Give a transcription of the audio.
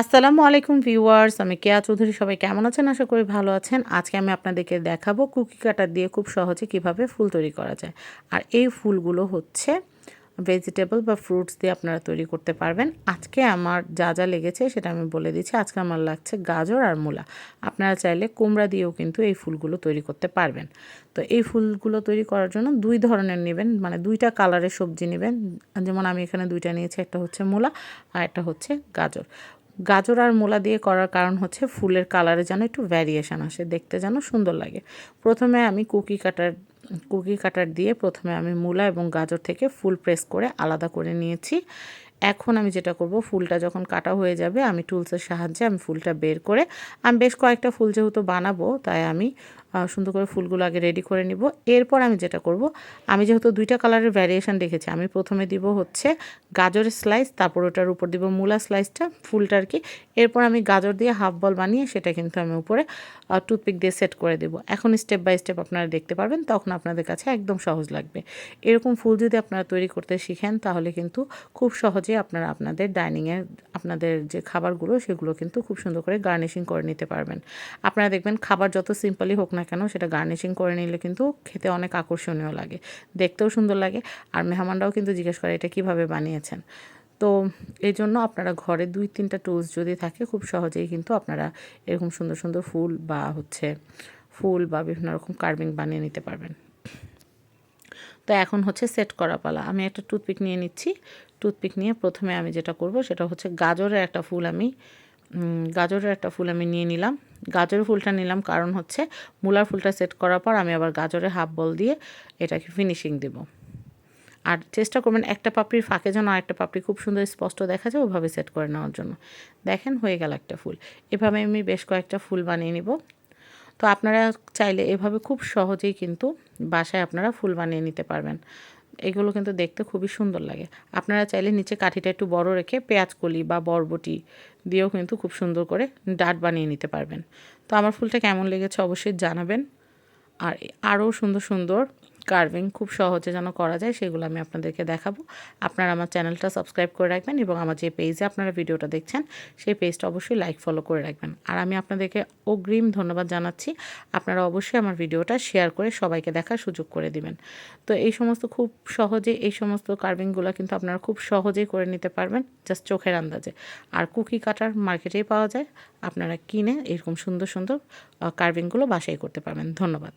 আসসালামু আলাইকুম ভিউয়ার্স, আমি কেয়া চৌধুরী। সবাই কেমন আছেন? আশা করি ভালো আছেন। আজকে আমি আপনাদেরকে দেখাবো কুকি কাটার দিয়ে খুব সহজে কিভাবে ফুল তৈরি করা যায়। আর এই ফুলগুলো হচ্ছে ভেজিটেবল বা ফ্রুটস দিয়ে আপনারা তৈরি করতে পারবেন। আজকে আমার যা যা লেগেছে সেটা আমি বলে দিচ্ছি। আজকে আমার লাগছে গাজর আর মূলা। আপনারা চাইলে কুমড়া দিয়েও কিন্তু এই ফুলগুলো তৈরি করতে পারবেন। তো এই ফুলগুলো তৈরি করার জন্য দুই ধরনের নেবেন, মানে দুইটা কালারের সবজি নেবেন। যেমন আমি এখানে দুইটা নিয়েছি, একটা হচ্ছে মূলা আর একটা হচ্ছে গাজর। গাজর আর মূলা দিয়ে করার কারণ হচ্ছে ফুলের কালারে যেন একটু ভ্যারিয়েশন আসে, দেখতে যেন সুন্দর লাগে। প্রথমে আমি কুকি কাটার দিয়ে প্রথমে আমি মূলা এবং গাজর থেকে ফুল প্রেস করে আলাদা করে নিয়েছি। এখন আমি যেটা করব, ফুলটা যখন কাটা হয়ে যাবে আমি টুলসের সাহায্যে আমি ফুলটা বের করে, আমি বেশ কয়েকটা ফুল যেহেতু বানাবো তাই আমি সুন্দর করে ফুলগুলো আগে রেডি করে নিব। এরপর আমি যেটা করব, আমি যেহেতু দুইটা কালারের ভ্যারিয়েশন রেখেছি, আমি প্রথমে দিব হচ্ছে গাজরের স্লাইস, তারপর ওটার উপর দিব মূলা স্লাইসটা, ফুলটা আর কি। এরপর আমি গাজর দিয়ে হাফ বল বানিয়ে সেটা কিন্তু আমি উপরে টুথপিক দিয়ে সেট করে দেব। এখন স্টেপ বাই স্টেপ আপনারা দেখতে পারবেন, তখন আপনাদের কাছে একদম সহজ লাগবে। এরকম ফুল যদি আপনারা তৈরি করতে শিখেন তাহলে কিন্তু খুব সহজে আপনারা আপনাদের ডাইনিংয়ের আপনাদের যে খাবারগুলো সেগুলো কিন্তু খুব সুন্দর করে গার্নিশিং করে নিতে পারবেন। আপনারা দেখবেন খাবার যত সিম্পলই হোক না কেন, সেটা গার্নিশিং করে নিলে কিন্তু খেতে অনেক আকর্ষণীয় লাগে, দেখতেও সুন্দর লাগে। আর মেহমানরাও কিন্তু জিজ্ঞেস করে এটা কিভাবে বানিয়েছেন। তো এই জন্য আপনারা ঘরে 2-3টা টুলস যদি থাকে, খুব সহজেই কিন্তু আপনারা এরকম সুন্দর সুন্দর ফুল বা বিভিন্ন রকম কার্ভিং বানিয়ে নিতে পারবেন। তো এখন হচ্ছে সেট করা পালা। আমি একটা টুথপিক নিয়ে নিচ্ছি। টুথপিক নিয়ে প্রথমে আমি যেটা করব সেটা হচ্ছে গাজরের একটা ফুল আমি নিয়ে নিলাম। গাজরের ফুলটা নিলাম কারণ হচ্ছে মূলার ফুলটা সেট করার পর আমি আবার গাজরের হাফ বল দিয়ে এটাকে ফিনিশিং দেব। আর চেষ্টা করবেন একটা পাপড়ির ফাঁকে যেন আরেকটা পাপড়ি খুব সুন্দর স্পষ্ট দেখা যায়, ওভাবে সেট করে নেওয়ার জন্য। দেখেন হয়ে গেল একটা ফুল। এভাবে আমি বেশ কয়েকটা ফুল বানিয়ে নিব। তো আপনারা চাইলে এভাবে খুব সহজেই কিন্তু বাসায় আপনারা ফুল বানিয়ে নিতে পারবেন। এগুলো কিন্তু দেখতে খুবই সুন্দর লাগে। আপনারা চাইলে নিচে কাঠিটা একটু বড় রেখে পেঁয়াজকলি বা বরবটি দিয়েও কিন্তু খুব সুন্দর করে ডাট বানিয়ে নিতে পারবেন। তো আমার ফুলটা কেমন লেগেছে অবশ্যই জানাবেন। আর আরও সুন্দর সুন্দর কার্ভিং খুব সহজে যেন করা যায় সেগুলো আমি আপনাদেরকে দেখাবো। আপনারা আমার চ্যানেলটা সাবস্ক্রাইব করে রাখবেন এবং আমার যে পেজে আপনারা ভিডিওটা দেখছেন সেই পেজটা অবশ্যই লাইক ফলো করে রাখবেন। আর আমি আপনাদেরকে অগ্রিম ধন্যবাদ জানাচ্ছি। আপনারা অবশ্যই আমার ভিডিওটা শেয়ার করে সবাইকে দেখার সুযোগ করে দিবেন। তো এই সমস্ত কার্ভিংগুলো কিন্তু আপনারা খুব সহজেই করে নিতে পারবেন, জাস্ট চোখের আন্দাজে। আর কুকি কাটার মার্কেটেই পাওয়া যায়, আপনারা কিনে এরকম সুন্দর সুন্দর কার্ভিংগুলো বাসায় করতে পারবেন। ধন্যবাদ।